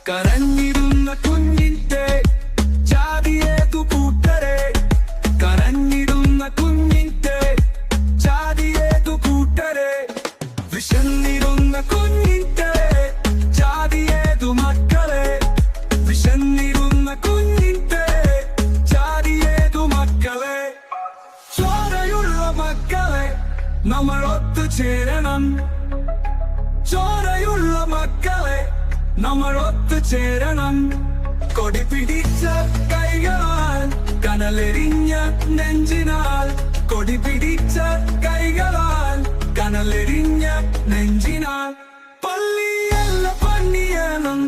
കരഞ്ഞിടുന്ന കുഞ്ഞിന്റെ ജാതിയേതു കൂട്ടരെ, കരഞ്ഞിടുന്ന കുഞ്ഞിന്റെ ജാതിയേതു കൂട്ടരെ, വിശന്നിടുന്ന കുഞ്ഞിന്റെ ജാതിയേതു മക്കളെ, വിശന്നിടുന്ന കുഞ്ഞിന്റെ ജാതിയേതു മക്കളെ. ചോരയുള്ള മക്കളെ നമ്മൾ ഒത്തുചേരണം, ചോരയുള്ള മക്കളെ നമ്മൾ ഒത്തുചേരണം. കൊടി പിടിച്ച കൈകളാൽ കനലെരിഞ്ഞ നെഞ്ചിനാൽ, കൊടി പിടിച്ച കൈകളാൽ കനലെരിഞ്ഞ നെഞ്ചിനാൽ. പള്ളിയല്ല പണിയണം,